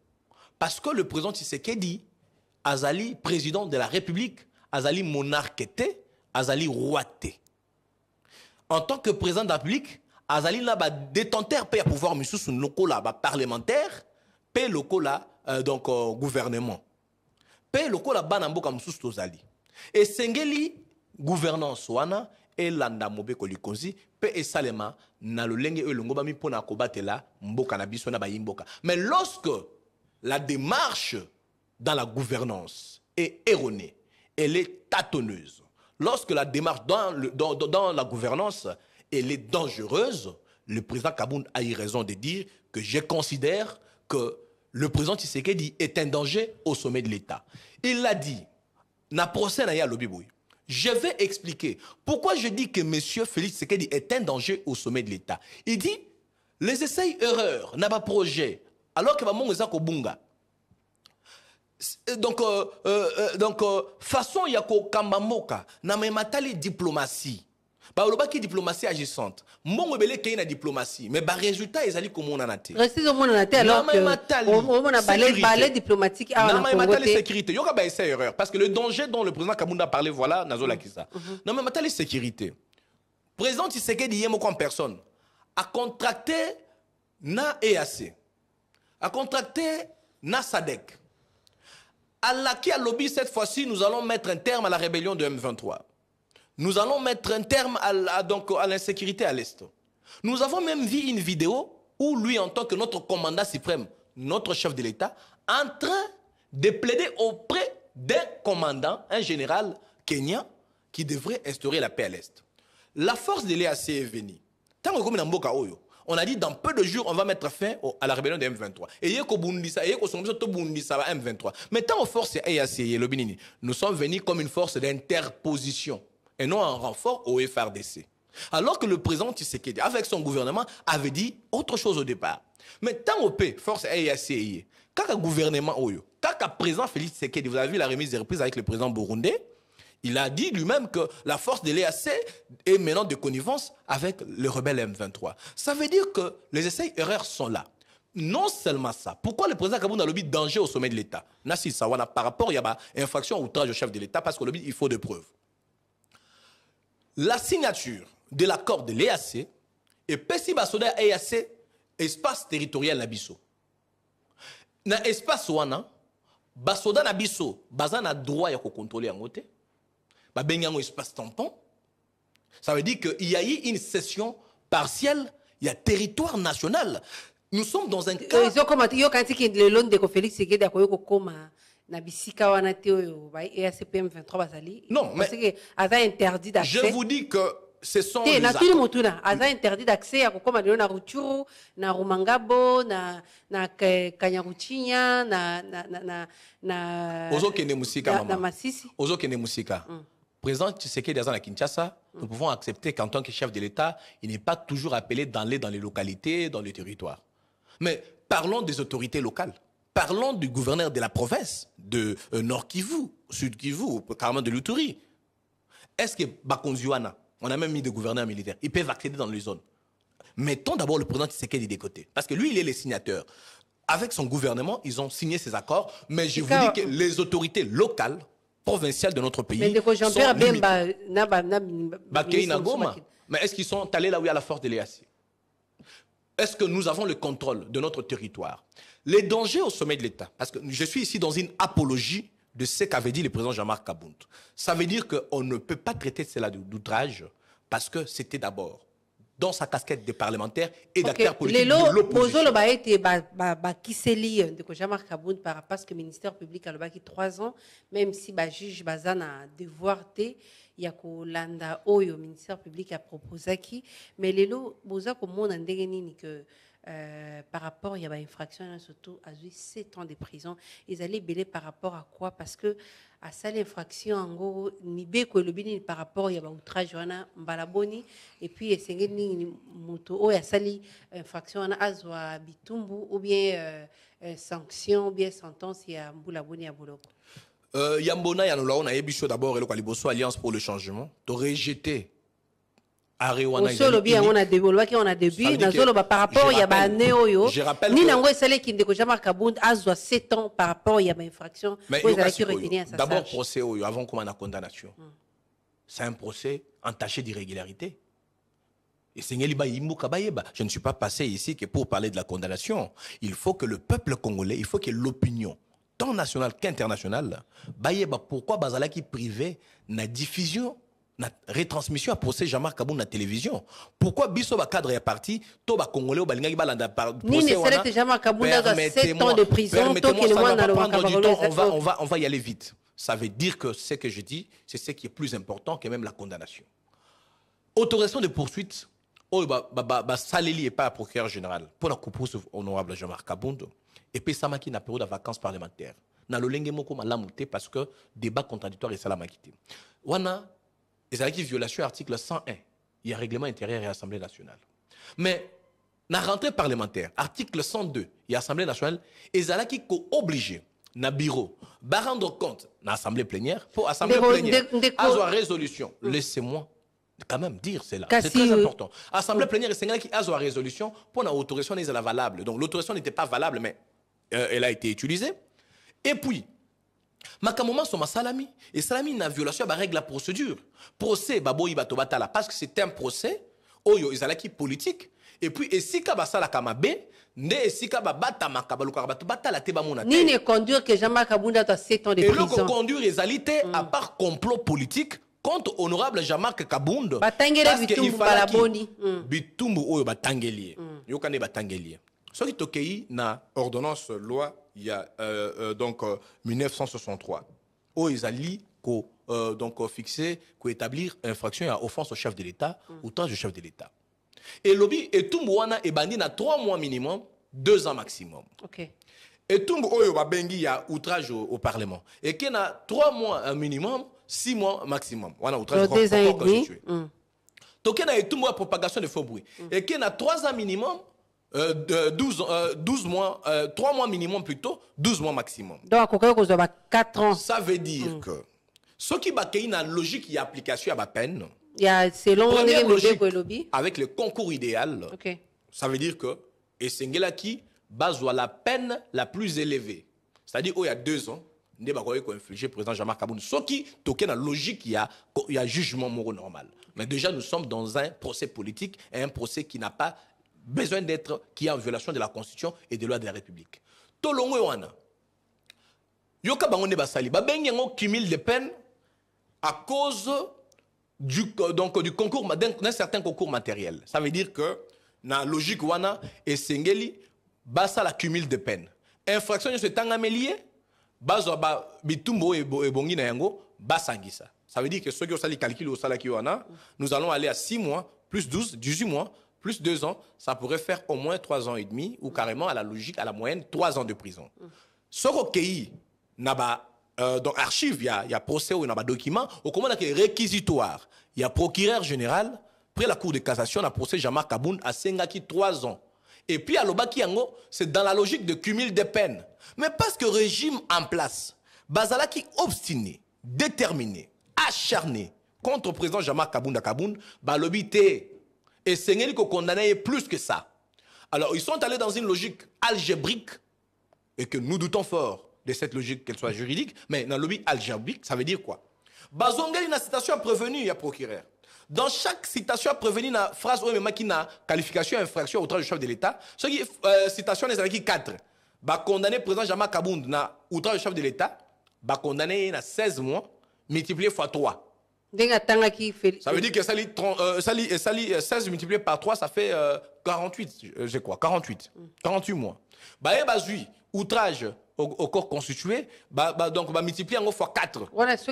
[SPEAKER 4] Parce que le président Tshisekedi, Azali, président de la République, Azali monarque, Azali roi. En tant que président de la République, Azali n'a pas détenteur pour pouvoir monsieur sous local parlementaire, paix local donc gouvernement. Paix local banambo comme sous Tozali. Et Sengeli gouvernance wana et landa mobe ko likonzi pe esalema na lolenge e longo ba mi pona ko batela mboka na biso na ba yimboka. Mais lorsque la démarche dans la gouvernance est erronée, elle est tâtonneuse. Lorsque la démarche dans la gouvernance elle est dangereuse, le président Kabound a eu raison de dire que je considère que le président Tshisekedi est un danger au sommet de l'État. Il l'a dit, na procès na ya lobiboui. Je vais expliquer pourquoi je dis que M. Félix Tshisekedi est un danger au sommet de l'État. Il dit, les essais erreurs, n'a pas projet, alors que Mamon Ezako Bunga. Donc, façon yako Kambamoka, n'a même pas les diplomatie. Bah, on a qui diplomatie agissante. Mon belé qui na diplomatie, mais bah résultat ils allaient comme on en a été.
[SPEAKER 3] Restez au monde en a été alors que on a balai diplomatique à
[SPEAKER 4] la sécurité. Yoga bah c'est erreur parce que le danger dont le président Kabounda a parlé voilà nazola kisa. Non mais matali sécurité. Président Tshisekedi yemo comme personne a contracté na EAC, a contracté na SADC. À la qui a lobby cette fois-ci nous allons mettre un terme à la rébellion de M23. Nous allons mettre un terme à l'insécurité à l'Est. Nous avons même vu une vidéo où lui, en tant que notre commandant suprême, notre chef de l'État, en train de plaider auprès d'un commandant, un général kenyan, qui devrait instaurer la paix à l'Est. La force de l'EAC est venue. Tant que on a dit dans peu de jours, on va mettre fin à la rébellion de M23. Et M23. Mais tant aux forces EAC, nous sommes venus comme une force d'interposition et non en renfort au FRDC. Alors que le président Tshisekedi, avec son gouvernement, avait dit autre chose au départ. Mais tant au P, force EAC, quand le gouvernement, quand le président Félix Tshisekedi, vous avez vu la remise des reprises avec le président burundais, il a dit lui-même que la force de l'EAC est maintenant de connivence avec le rebelle M23. Ça veut dire que les essais erreurs sont là. Non seulement ça. Pourquoi le président Kabounda a lobby danger au sommet de l'État? Nassi Sawana, par rapport à l'infraction ou outrage au chef de l'État, parce que lobby, il faut des preuves. La signature de l'accord de l'EAC et Pessi Basoda EAC, espace territorial Nabiso. Dans l'espace Wana, Basoda Nabiso, Bazan a droit de contrôler en côté. Babenyango espace tampon. Ça veut dire qu'il y a eu une cession partielle, il y a territoire national. Nous sommes dans un cas.
[SPEAKER 3] Ils ont commenté, ils ont dit que le long de Félix Tshisekedi a comme
[SPEAKER 4] non, mais je vous dis que ce sont les
[SPEAKER 3] interdit d'accès à na Ruchuru, na Rumangabo, na Kanyaruchinya, na
[SPEAKER 4] Masisi. Président Tshisekedi à Kinshasa, nous pouvons accepter qu'en tant que chef de l'État, il n'est pas toujours appelé d'aller dans les localités, dans les territoires. Mais parlons des autorités locales. Parlons du gouverneur de la province de Nord Kivu, Sud Kivu, carrément de l'Uturi. Est-ce que Bakonziwana, on a même mis des gouverneurs militaires, ils peuvent accéder dans les zones? Mettons d'abord le président Tshisekedi des côtés, parce que lui, il est le signateur. Avec son gouvernement, ils ont signé ces accords, mais je vous dis que les autorités locales, provinciales de notre pays sont limitées. Mais est-ce qu'ils sont allés là où il y a la force de l'EAC? Est-ce que nous avons le contrôle de notre territoire? Les dangers au sommet de l'État, parce que je suis ici dans une apologie de ce qu'avait dit le président Jean-Marc Kabound. Ça veut dire qu'on ne peut pas traiter cela d'outrage parce que c'était d'abord dans sa casquette de parlementaire et d'acteur politique de l'opposition.
[SPEAKER 3] Jean-Marc Kabound parce que le ministère public a 3 ans, même si le juge Bazan a devoir il y a landa oyo ministère public a proposé qui mais les lots boza comme on que par rapport il y a une infraction surtout à 7 ans de prison ils allaient belé par rapport à quoi parce que à ça l'infraction en gros ni beko le bini par rapport il y a outrage wana mbalaboni et puis esengeni moto o ya sali infraction wana azwa bitumbu ou bien sanction ou bien sentence ya mbulaboni ya boloko.
[SPEAKER 4] Yambona Yanolaon a ébicho d'abord et le Kaliboso Alliance pour le changement. Tu rejeté Arewana.
[SPEAKER 3] Solo bien on a développé on a début par rapport il y a néo
[SPEAKER 4] je rappelle
[SPEAKER 3] ni nango esale qui ndeko Jean-Marc Kabound azwa 7 ans par rapport il y a une infraction
[SPEAKER 4] d'abord procès avant comme une condamnation. C'est un procès entaché d'irrégularité. Et je ne suis pas passé ici que pour parler de la condamnation. Il faut que le peuple congolais, il faut que l'opinion tant national qu'international, pourquoi Bazalaki privé na diffusion na retransmission à procès Jean-Marc Kabound na télévision. Pourquoi biso ba cadre ya parti to ba congolais o balingaki balanda par procès wana?
[SPEAKER 3] Jean-Marc Kabound a 7 ans de prison,
[SPEAKER 4] on va y aller vite. Ça veut dire que ce que je dis, c'est ce qui est plus important que même la condamnation. Autorisation de poursuite, saleli et pas procureur général pour la coupeuse honorable Jean-Marc Kabound et puis Samaki na période de vacances parlementaires. Na lolenge moko malamuté parce que débat contradictoire et salamakité. Wana ezalaki violation article 101, il y a règlement intérieur et Assemblée nationale. Mais na rentrée parlementaire, article 102, il y a Assemblée nationale, ezalaki ko obligé na bureau ba rendre compte na assemblée plénière pour assemblée plénière azwa résolution. Laissez-moi quand même dire cela, c'est très important. Assemblée plénière et Sénégal qui azwa résolution pour la autorisation n'est pas valable. Donc l'autorisation n'était pas valable mais elle a été utilisée. Et puis makamoma soma salami et salami na violation ba règle la procédure. Procès baboyi bato batala parce que c'est un procès oyo ezalaki politique et puis esika basala kamabe nde esika babata makabaluka bato batala te bamona te.
[SPEAKER 3] Ni ne conduire que Jean-Marc Kabound a 7 ans de prison.
[SPEAKER 4] Et le conduire ezalité à part complot politique contre honorable Jean-Marc Kabound parce qu'il fallait bitumbu oyo batangeli yokane batangeli. Ce qui tokei na ordonnance loi il y a donc 1963 où ils allaient donc fixer établir infraction à offense au chef de l'État outrage du chef de l'État. Et lobby et tout wana et bandi na 3 mois minimum, 2 ans maximum. OK. Et tout oyo ba bengi ya outrage au parlement et qui na 3 mois minimum, 6 mois maximum. Wana outrage constitué. Toké na et tout mois propagation de faux bruit et qui na 3 ans minimum 12 mois 3 mois minimum plutôt, 12 mois maximum.
[SPEAKER 3] Donc on a 4 ans.
[SPEAKER 4] Ça veut dire que ce qui ba kei na logique y application à ba peine.
[SPEAKER 3] Il y a selon
[SPEAKER 4] les logiques avec le concours idéal. Okay. Ça veut dire que et Sengela qui base la peine la plus élevée. C'est-à-dire il y a 2 ans, ne ba ko infliger président Jean-Marc Kabound. Ce qui toqué dans logique il y a jugement moral normal. Mais déjà nous sommes dans un procès politique et un procès qui n'a pas besoin d'être qui est en violation de la Constitution et des lois de la République. Tolongo wana. Yoka bangonde basali ba bengengo cumul de peine à cause du concours d'un certain concours matériel. Ça veut dire que dans la logique wana et sengeli basa la cumul de peine. Infraction de ce tangamelier baso ba bitumbo et bongi na yango basangisa. Ça veut dire que ceux qui ont sali calcul au salaki wana, nous allons aller à 6 mois plus 12, 18 mois plus 2 ans, ça pourrait faire au moins 3 ans et demi ou carrément à la logique à la moyenne 3 ans de prison. Ce recueilli n'a pas donc archive, il y a procès ou il y a un document, au comment il y a réquisitoire, il y a procureur général, après la cour de cassation, on a procès Jean-Marc Kabound à Sengaki 3 ans. Et puis à Lobaki Yango, c'est dans la logique de cumul de peines. Mais parce que régime en place, Bazalaki obstiné, déterminé, acharné contre le président Jean-Marc Kabound, Balobité et Sengeli qu'on condamnait plus que ça. Alors ils sont allés dans une logique algébrique et que nous doutons fort de cette logique, qu'elle soit juridique, mais dans le lobby algébrique, ça veut dire quoi? Bazongeli na citation prévenue, il y a procureur. Dans chaque citation prévenue, na phrase ou même qui na qualification infraction outrage du chef de l'État, ce qui citation les avec 4. Ba condamné président Jean-Marc Kabound na outrage du chef de l'État, ba condamné na 16 mois multiplié x 3. Ça veut dire que ça 16 multiplié par 3, ça fait 48, je crois, 48 mois. Bah, et bazui, outrage au corps constitué, donc multiplié en fois 4.
[SPEAKER 3] Voilà, ce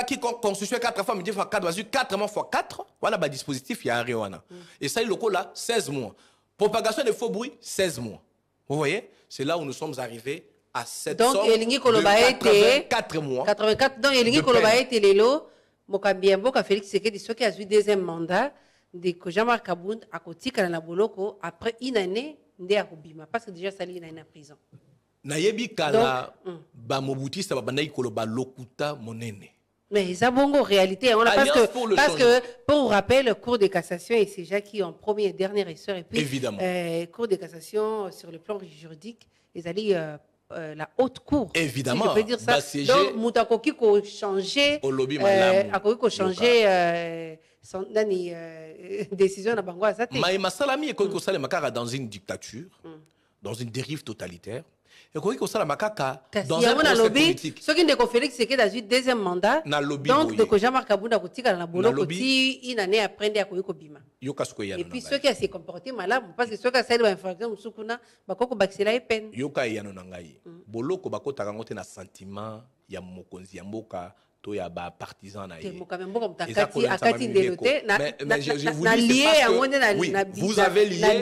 [SPEAKER 4] qui constitué 4 fois multiplié fois 4, bazui 4 mois fois 4, voilà le dispositif, il y a un Réwana. Et ça, le là, 16 mois. Propagation de faux bruits, 16 mois. Vous voyez, c'est là où nous sommes arrivés à cette
[SPEAKER 3] donc,
[SPEAKER 4] somme de 84 mois.
[SPEAKER 3] 84, donc, il y a Lelo, Mokambiambo, Félix Sekedi, ceux qui ont eu deuxième mandat, de Jean-Marc Kabound, à côté de la Boloko, après une année, parce que déjà, ça est en prison.
[SPEAKER 4] Nayebi kala ba mobuti sa ba koloba lokuta monene.
[SPEAKER 3] Mais ça bon en réalité on a parce que pour rappel le cour de cassation et c'est déjà qui en premier et dernier ressort et puis
[SPEAKER 4] évidemment
[SPEAKER 3] cour de cassation sur le plan juridique ils allaient la haute cour.
[SPEAKER 4] Évidemment.
[SPEAKER 3] Si je peux dire ça. Donc mutakoki ko changer ko changer son décision na bango azate.
[SPEAKER 4] Mais masalami ko salema kaka dans une dictature. dans une dérive totalitaire. Et quoi que ça la macaca dans
[SPEAKER 3] un
[SPEAKER 4] procès
[SPEAKER 3] lobby
[SPEAKER 4] politique.
[SPEAKER 3] Ce qui ne Félix c'est que dans un deuxième mandat.
[SPEAKER 4] Na lobby
[SPEAKER 3] Donc de Jean-Marc Kabunda kotika na bolo koti une année après à koyiko bima.
[SPEAKER 4] Yoka skoya.
[SPEAKER 3] Et puis ceux qui s'est comporté malade parce que ceux qui a une infraction musukuna bakoko bakisela peine.
[SPEAKER 4] Yoka yano nangai. Boloko bakota kangote na sentiment ya mokonzi ya mboka. To ya ba partisan na ye. Mais je vous dis vous avez lié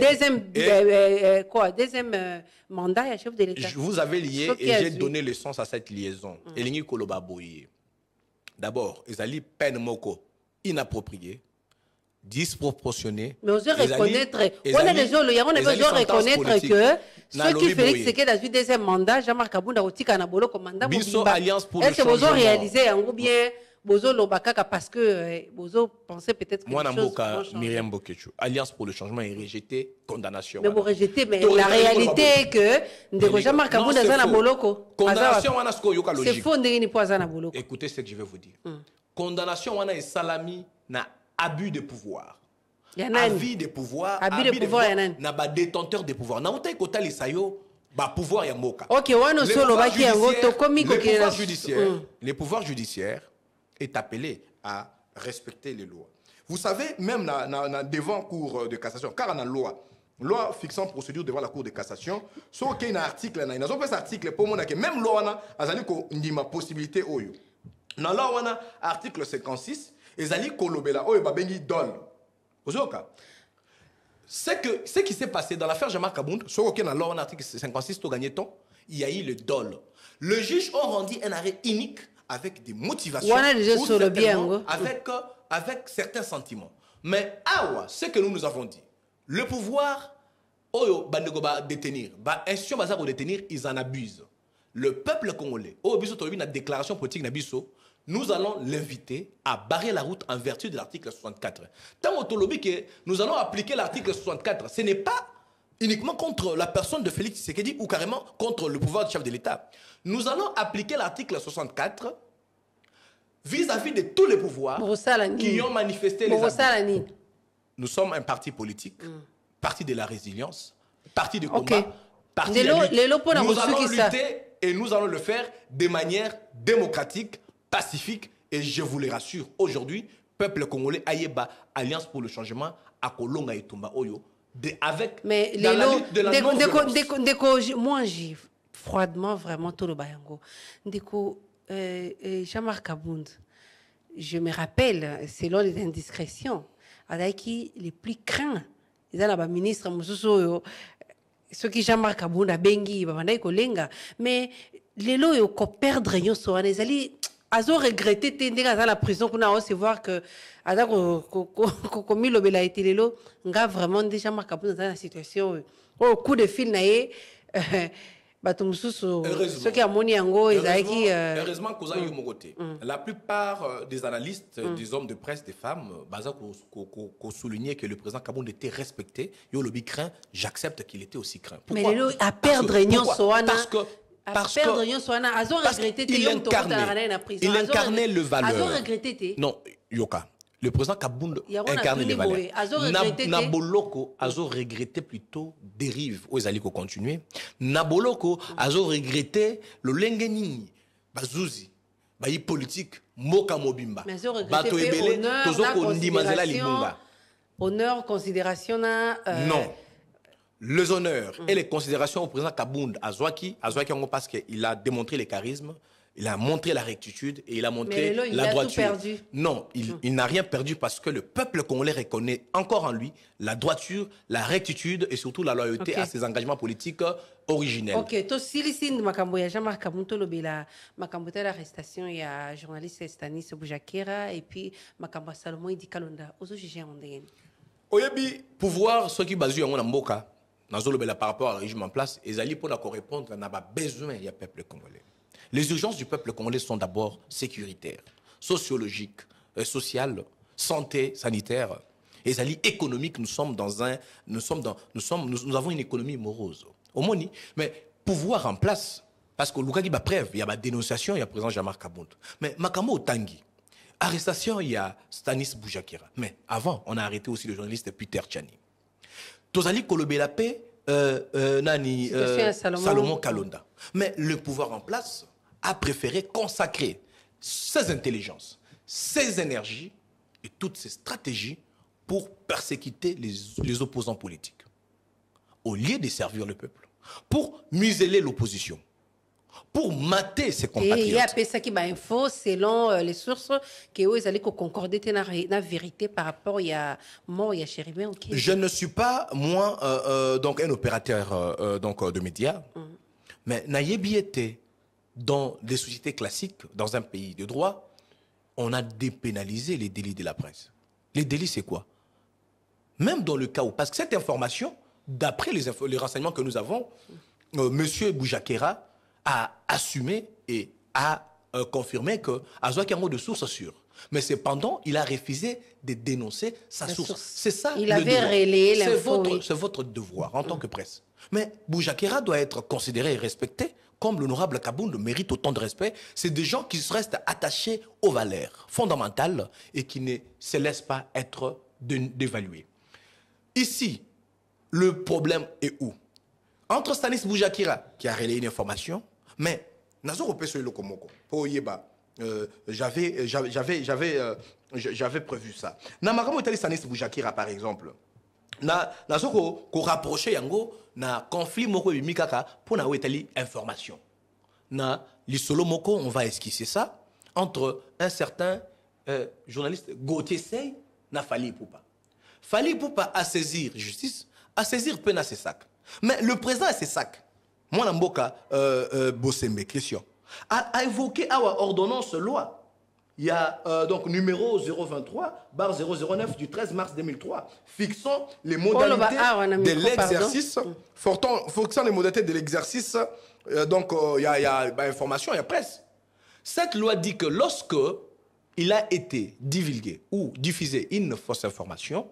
[SPEAKER 3] deuxième mandat ya chef de l'État.
[SPEAKER 4] Vous avez lié et j'ai donné le sens à cette liaison. Elingi koloba boye. D'abord, ezali peine moko inappropriée, disproportionnée.
[SPEAKER 3] Mais on doit reconnaître, on a besoin reconnaître que ce qui Félix Tshisekedi dans le deuxième mandat, Jean-Marc Kabunda otika na bolo commandant Mobimba. Est-ce que vous avez réalisé ou bien Bozo Lobakaka parce que Bozo pensait peut-être que
[SPEAKER 4] moi Namboka Myriam Bokechu, Alliance pour le changement est rejetée, condamnation.
[SPEAKER 3] Mais vous rejetez, mais la réalité est que Jean-Marc Kabunda za na boloko.
[SPEAKER 4] Condamnation wana sko yoka logique.
[SPEAKER 3] C'est faux ndenge ni po za na boloko.
[SPEAKER 4] Écoutez ce que je vais vous dire. Condamnation wana est salami na abus de pouvoir. Abus de pouvoir, na ba détenteur de pouvoir. Na utai kota lisayo ba pouvoir ya moka.
[SPEAKER 3] OK, wana solo baki yango to komi ko
[SPEAKER 4] le pouvoir judiciaire est appelé à respecter les lois. Vous savez, même devant cour de cassation, car on a loi fixant procédure devant la cour de cassation, sauf qu'il y a un article, il y a un article pour moi que même loi a une possibilité oyo. Dans la loi, article 56, ils allaient kolobela oyo babengi dol. Ce qui s'est passé dans l'affaire Jean-Marc Kabunda, sauf qu'il y a dans l'article 56, tu gagné temps, il y a eu le dol. Le juge a rendu un arrêt unique avec des motivations, avec certains sentiments. Mais ce que nous avons dit, le pouvoir, détenir, ils en abusent. Le peuple congolais, la déclaration politique, nous allons l'inviter à barrer la route en vertu de l'article 64. Tant que nous allons appliquer l'article 64, ce n'est pas uniquement contre la personne de Félix Tshisekedi ou carrément contre le pouvoir du chef de l'État. Nous allons appliquer l'article 64 vis-à-vis de tous les pouvoirs qui ont manifesté les abus. Nous sommes un parti politique, parti de la résilience, parti de combat, parti de la lutte. Nous allons lutter et nous allons le faire de manière démocratique, pacifique et je vous le rassure, aujourd'hui, peuple congolais, Ayeba, Alliance pour le changement, à Kolonga et Tumba Oyo, avec
[SPEAKER 3] mais
[SPEAKER 4] dans la lutte de la
[SPEAKER 3] non-violence. Moi, j'ai froidement vraiment tout le bayango. Jean-Marc Kabunda, je me rappelle, selon les indiscrétions, qui les plus craints, ils ont un ministre, ceux qui Jean-Marc Kabunda, Bengi, mais les lois, ils ont perdre, ils ont regretté dans la prison qu'on a recevoir que comme il a été les lois, vraiment déjà Jean-Marc Kabunda dans la situation au coup de fil naé. Heureusement,
[SPEAKER 4] la plupart des analystes, des hommes de presse, des femmes, ont souligné que le président Kabunda était respecté. Yo le craint, j'accepte qu'il était aussi craint.
[SPEAKER 3] Mais à perdre parce
[SPEAKER 4] qu'il incarnait le valeur. Non, Yoka. Le président Kabunda incarne les valeurs. Naboloko a regretté plutôt dérive où ils allaient continuer. Naboloko a regretté le lengeni, bazouzi, bayi politique, moka mobimba.
[SPEAKER 3] Bato ebele, tozoko ndimazela limunga. Honneur, considération
[SPEAKER 4] non. Les honneurs et les considérations au président Kabunda Azwaki parce qu'il a démontré le charisme. Il a montré la rectitude et il a montré la droiture. Non, il n'a rien perdu parce que le peuple congolais reconnaît encore en lui la droiture, la rectitude et surtout la loyauté à ses engagements politiques originels.
[SPEAKER 3] Ok, to silicine makambo ya Jean-Marc Kabunda lobela makambo de l'arrestation ya journaliste Stanis Boujakera et puis makambo Salomon Idi Kalonda ozo juger en ndenge.
[SPEAKER 4] Oyebi pouvoir ceux qui basu yango na mboka nazolobela par rapport au régime en place ezali pour répondre na ba besoin ya peuple congolais. Les urgences du peuple congolais sont d'abord sécuritaires, sociologiques, sociales, santé, sanitaire, et économiques. Nous avons une économie morose. Au moins, mais pouvoir en place, parce que Lukaki ba preuve, il y a ma dénonciation, il y a président Jean-Marc Kabunda. Mais Makamo Tangi, arrestation, il y a Stanis Boujakera. Mais avant, on a arrêté aussi le journaliste Peter Tchani. Tozali Kolobé la paix, Salomon Kalonda. Mais le pouvoir en place a préféré consacrer ses intelligences, ses énergies et toutes ses stratégies pour persécuter les opposants politiques. Au lieu de servir le peuple, pour museler l'opposition, pour mater ses compatriotes.
[SPEAKER 3] Et il y a ça qui info selon les sources que vous allez concorder la vérité par rapport à mort et à Chéribé.
[SPEAKER 4] Je ne suis pas moi donc un opérateur donc de médias, mais Nayebi était dans des sociétés classiques, dans un pays de droit, on a dépénalisé les délits de la presse. Les délits, c'est quoi? Même dans le cas où, parce que cette information, d'après les renseignements que nous avons, Monsieur Boujakera a assumé et a confirmé que Azouaki a un mot de source sûre. Mais cependant, il a refusé de dénoncer sa source. C'est ça.
[SPEAKER 3] Il avait relayé l'info.
[SPEAKER 4] C'est votre devoir en tant que presse. Mais Boujakera doit être considéré et respecté comme l'honorable Kabound mérite autant de respect. C'est des gens qui restent attachés aux valeurs fondamentales et qui ne se laissent pas être dévalués. Ici, le problème est où? Entre Stanis Boujakera, qui a relayé une information, mais j'avais prévu ça. Namakamo Stanis Boujakera, par exemple, ko rapprocher yango na conflit moko bimikaka pour na wetali information. Na lisolo moko, on va esquisser ça entre un certain journaliste Gauthier Sey na Fali Poupa. Fali Poupa a saisir justice, a saisir peine à ses sacs. Mais le président a ses sacs. Moi, Namboka Bossembe, Christian, a évoqué our ordonnance loi. Il y a donc numéro 023/009 du 13 mars 2003 fixant les modalités de l'exercice. Fixant les modalités de l'exercice. Donc il y a information, il y a presse. Cette loi dit que lorsque il a été divulgué ou diffusé une fausse information,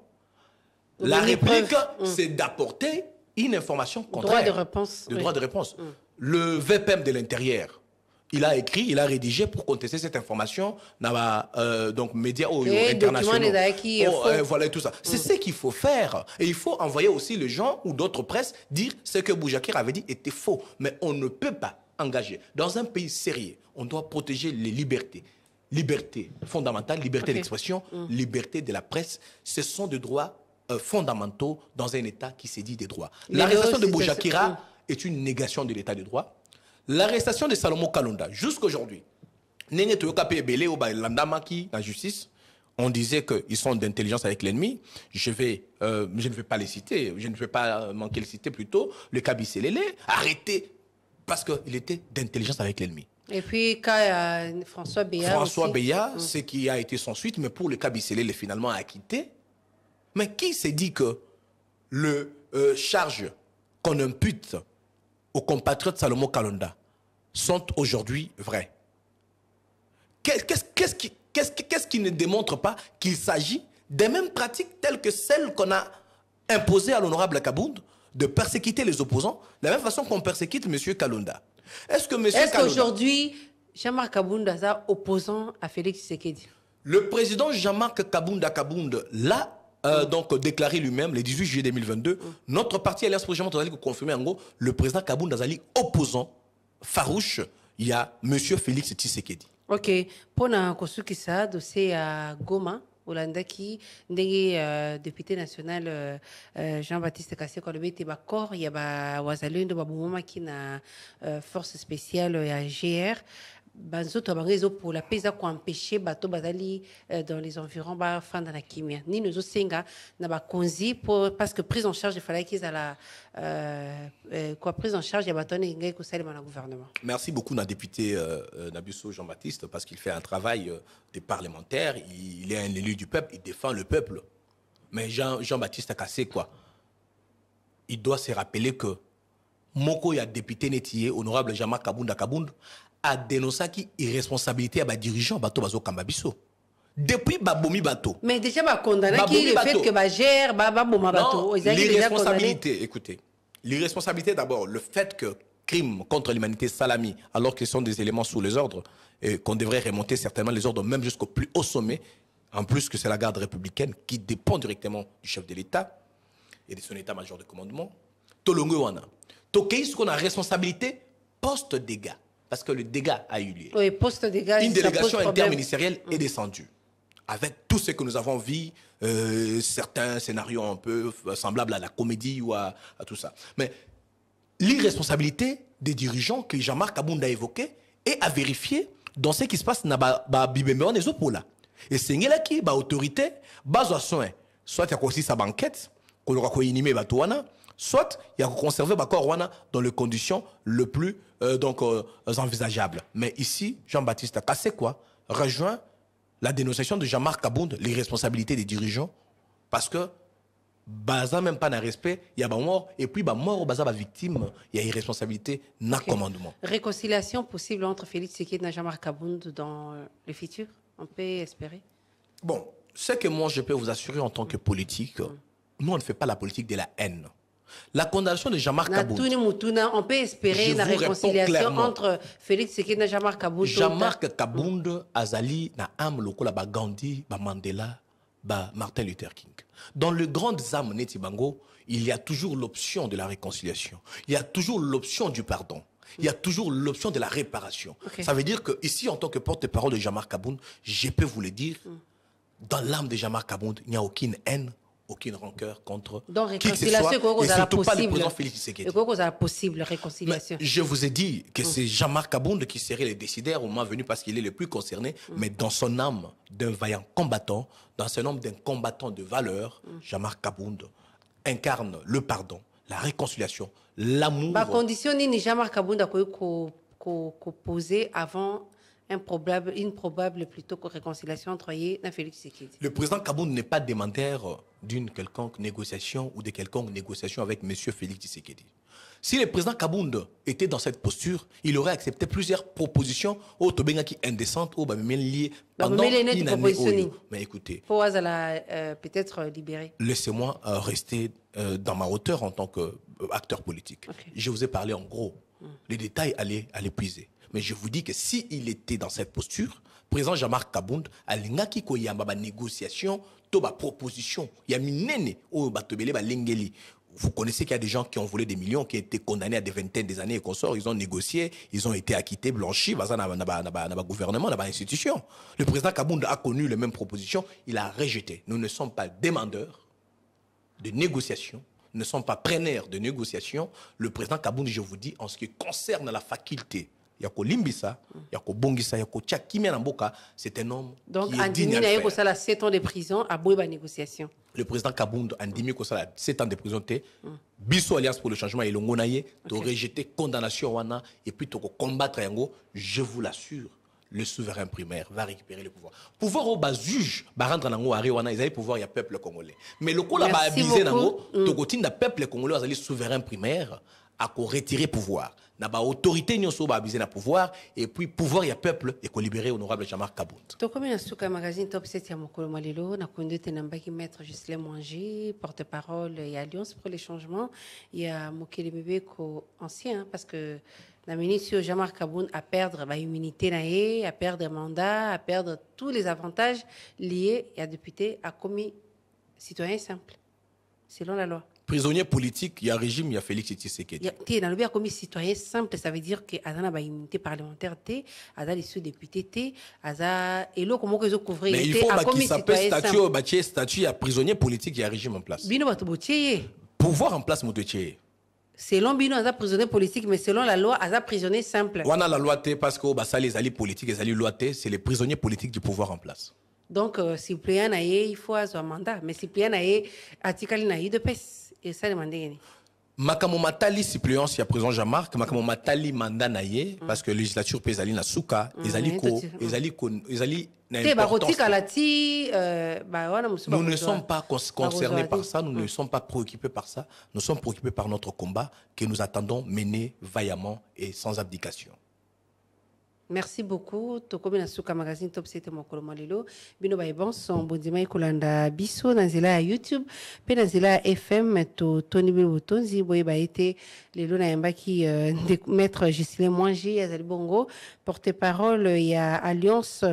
[SPEAKER 4] la réplique, c'est d'apporter une information contraire.
[SPEAKER 3] Droit de réponse.
[SPEAKER 4] Le droit de réponse. Le VPM de l'intérieur, il a écrit, il a rédigé pour contester cette information dans donc médias internationaux. Voilà tout ça. C'est ce qu'il faut faire. Et il faut envoyer aussi les gens ou d'autres presses dire ce que Boujakera avait dit était faux. Mais on ne peut pas engager. Dans un pays sérieux, on doit protéger les libertés. Liberté fondamentale, liberté d'expression, liberté de la presse. Ce sont des droits fondamentaux dans un État qui s'est dit des droits. L'arrestation de Boujakera est une négation de l'État de droit. L'arrestation de Salomon Kalonda, jusqu'aujourd'hui, la justice, on disait qu'ils sont d'intelligence avec l'ennemi. Je ne vais pas les citer, je ne vais pas manquer de les citer plutôt. Le Kabiselele, arrêté parce qu'il était d'intelligence avec l'ennemi.
[SPEAKER 3] Et puis, quand François Béat,
[SPEAKER 4] ce qui a été son suite, mais pour le Kabiselele, finalement acquitté. Mais qui s'est dit que le charge qu'on impute aux compatriotes Salomon Kalonda sont aujourd'hui vraies? Qu'est-ce qui ne démontre pas qu'il s'agit des mêmes pratiques telles que celles qu'on a imposées à l'honorable Kabound de persécuter les opposants, de la même façon qu'on persécute M. Kalonda? Est-ce
[SPEAKER 3] qu'aujourd'hui, Jean-Marc Kabound est opposant à Félix Tshisekedi?
[SPEAKER 4] Le président Jean-Marc Kabound l'a donc déclaré lui-même le 18 juillet 2022. Notre parti Alliance pour Jean Tozali confirmé en gros le président Kabound Azali opposant farouche. Il y a M. Félix Tshisekedi.
[SPEAKER 3] Ok. Pour ça, dossier à Goma, Olandaki, député national Jean-Baptiste Kassé Kolobé Tebakor, il y a Wazalun de Baboumama qui na force spéciale à GR. Pour la paix, pour empêcher bateau bazali dans les environs ba fin de la kimia ni nous osenga na ba konzi parce que prise en charge il fallait qu'ils a la prise en charge ya bateau n'ingai ko salima na gouvernement.
[SPEAKER 4] Merci beaucoup na député Nabusso Jean-Baptiste parce qu'il fait un travail de parlementaire, il est un élu du peuple, il défend le peuple. Mais Jean-Baptiste Kassé quoi, il doit se rappeler que moko ya député netier honorable Jean-Marc Kabound a dénoncé qui irresponsabilité à ba dirigeant bateau bazo kambabiso depuis babomi bateau.
[SPEAKER 3] Mais déjà ba condamné qui le fait que ba gère ba boma bateau.
[SPEAKER 4] L'irresponsabilité, écoutez, l'irresponsabilité d'abord, le fait que crime contre l'humanité salami alors que ce sont des éléments sous les ordres et qu'on devrait remonter certainement les ordres même jusqu'au plus haut sommet, en plus que c'est la garde républicaine qui dépend directement du chef de l'État et de son état-major de commandement. tolongo wana. Tokei ce qu'on a responsabilité post-dégâts. Parce que le dégât a eu lieu.
[SPEAKER 3] Oui, post-dégâts.
[SPEAKER 4] Une délégation interministérielle est descendue. Avec tout ce que nous avons vu, certains scénarios un peu semblables à la comédie ou à tout ça. Mais l'irresponsabilité des dirigeants que Jean-Marc Abound a évoqué est à vérifier dans ce qui se passe dans Bibembeon et Zopola. Et c'est là qui, autorité, base soin, soit il y a aussi sa banquette, qu'on aura inhumé Batouana, soit il y a conservé Bakorwana dans les conditions le plus envisageables. Mais ici, Jean-Baptiste Kassé quoi rejoint la dénonciation de Jean-Marc Abound, les responsabilités des dirigeants, parce que baza même pas de respect, il y a mort, et puis mort baza victime, il y a irresponsabilité, n'a commandement.
[SPEAKER 3] Réconciliation possible entre Félix Tshisekedi et Jean-Marc Abound dans le futur, on peut espérer.
[SPEAKER 4] Bon, ce que moi je peux vous assurer en tant que politique, nous on ne fait pas la politique de la haine. La condamnation de Jean-Marc Abound.
[SPEAKER 3] On peut espérer la réconciliation entre Félix Tshisekedi et Jean-Marc Abound.
[SPEAKER 4] Jean-Marc Abound azali na am lokola ba Gandhi, ba Mandela, ba Martin Luther King. Dans le grand âme Netibango, il y a toujours l'option de la réconciliation. Il y a toujours l'option du pardon. Il y a toujours l'option de la réparation. Okay. Ça veut dire que ici, en tant que porte-parole de Jean-Marc Abound, je peux vous le dire, dans l'âme de Jean-Marc Abound, il n'y a aucune haine, aucune rancœur contre qui que ce soit, et surtout pas le président Félix Tshisekedi.
[SPEAKER 3] Possible réconciliation.
[SPEAKER 4] Mais je vous ai dit que c'est Jean-Marc Abound qui serait le décideur au moment venu parce qu'il est le plus concerné, mais dans son âme d'un vaillant combattant, dans son âme d'un combattant de valeur, Jean-Marc Abound incarne le pardon, la réconciliation, l'amour.
[SPEAKER 3] La condition ni Jean-Marc Abound a posé avant une probable plutôt réconciliation entre lui et Félix Tshisekedi.
[SPEAKER 4] Le président Kabound n'est pas demandeur d'une quelconque négociation ou de quelconque négociation avec M. Félix Tshisekedi. Si le président Kabound était dans cette posture, il aurait accepté plusieurs propositions au Tobengaki indécentes au liées pendant une année. Mais écoutez,
[SPEAKER 3] peut-être libéré.
[SPEAKER 4] Laissez-moi rester dans ma hauteur en tant qu'acteur politique. Okay. Je vous ai parlé en gros. Les détails allaient puiser. Mais je vous dis que s'il était dans cette posture, président Jean-Marc Kabound, alingaki ko yamba négociation, to ba proposition, ya minene o batobele ba lengeli. Vous connaissez qu'il y a des gens qui ont volé des millions, qui ont été condamnés à des vingtaines des années et consorts, ils ont négocié, ils ont été acquittés, blanchis, dans le gouvernement, dans l'institution. Le président Kabound a connu les mêmes propositions, il a rejeté. Nous ne sommes pas demandeurs de négociation, nous ne sommes pas preneurs de négociation. Le président Kabound, je vous dis, en ce qui concerne la faculté, Yako Limbisa, Yako Bongisa, Yako Tchakimia Namboka, c'est un homme
[SPEAKER 3] donc,
[SPEAKER 4] qui est digne à faire.
[SPEAKER 3] Donc, 7 ans de prison à Bouéba négociation.
[SPEAKER 4] Le président Kabound a dit que 7 ans de prison, Bisso Alliance pour le changement et l'Ongonaye, de rejeter condamnation wana et puis de combattre Yango, je vous l'assure, le souverain primaire va récupérer le pouvoir. Pouvoir au bas juge, va rendre nango ari wana, ils avaient pouvoir, il y a peuple congolais. Mais le coup là va abuser nango, tokotin da peuple congolais, ils souverain primaire, à retirer pouvoir. Na ba autorité nyonso ba abuser na pouvoir et puis pouvoir il y a peuple et ko libérer honorable Jean-Marc Kabound.
[SPEAKER 3] To comme na suka magazine top 7 ya mokolo malelo na kondote nambaki maître Ghislain Mwangi, porte-parole et Alliance pour les changements, il y a Mokele bébé ko ancien parce que la ministre Jean-Marc Kabound à perdre ba immunité naé, à perdre mandat, à perdre tous les avantages liés à député a commis citoyen simple selon la loi.
[SPEAKER 4] Prisonnier politique, il y a régime, il y a Félix Tshisekedi.
[SPEAKER 3] Il y a comme citoyen simple, ça veut dire qu'il y a une immunité parlementaire, il y a des sous-députés, il y a des comment ils ont couvert.
[SPEAKER 4] Mais il faut qu'il s'appelle statut, il y a prisonnier politique, il y a régime en place. Pouvoir en place, Moutouché.
[SPEAKER 3] Selon Bino, il y a prisonnier politique, mais selon la loi, il y a prisonnier simple.
[SPEAKER 4] On a la loi T parce que les alliés politiques, les alliés loi T, c'est les prisonniers politiques du pouvoir en place.
[SPEAKER 3] Donc, suppléant, il faut un mandat, mais suppléant, article de PES. Et ça, demandé.
[SPEAKER 4] Makamo matali suppléance, il y a président Jean-Marc, makamo matali mandat naie parce que la législature pèse na souka, ils allient nous ne sommes pas concernés par ça, nous ne sommes pas préoccupés par ça, nous sommes préoccupés par notre combat que nous attendons mener vaillamment et sans abdication.
[SPEAKER 3] Merci beaucoup. Tokomi na suka magazine top 7 mokolo malelo. Bino ba bon son bondima ikolanda biso na nzela ya YouTube, pe na nzela ya FM to Tony Bilotonzi boye ba été lelo na yambaki maître Ghislain Mwangi azali bongo porte-parole ya Alliance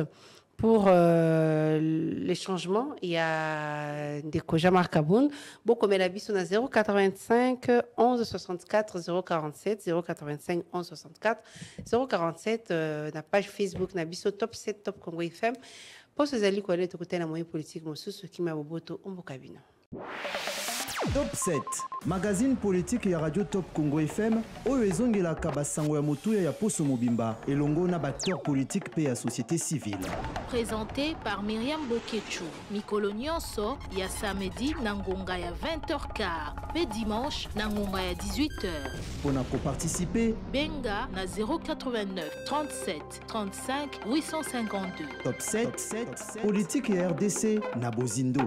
[SPEAKER 3] Pour les changements, il y a des Koja Markaboun. Beaucoup mais la biso na 085 11 64 047 085 11 64 047 na page Facebook na biso Top 7 Top Congo FM. Pour ces alliés quoi les côté la moyenne politique mosusu ce qui m'a boboto ombokabino.
[SPEAKER 1] Top 7 magazine politique ya radio Top Congo FM oyo ezongelaka basango ya motuya ya poso mobimba elongo na acteur politique pe ya société civile.
[SPEAKER 2] Présenté par Myriam Boketchou. Mikolo nyonso ya samedi na ngonga ya 20h15 pe dimanche na ngonga ya 18h.
[SPEAKER 1] Pona ko participer
[SPEAKER 2] Benga na 089 37 35 852.
[SPEAKER 1] Top 7 politique ya RDC na Bozindo.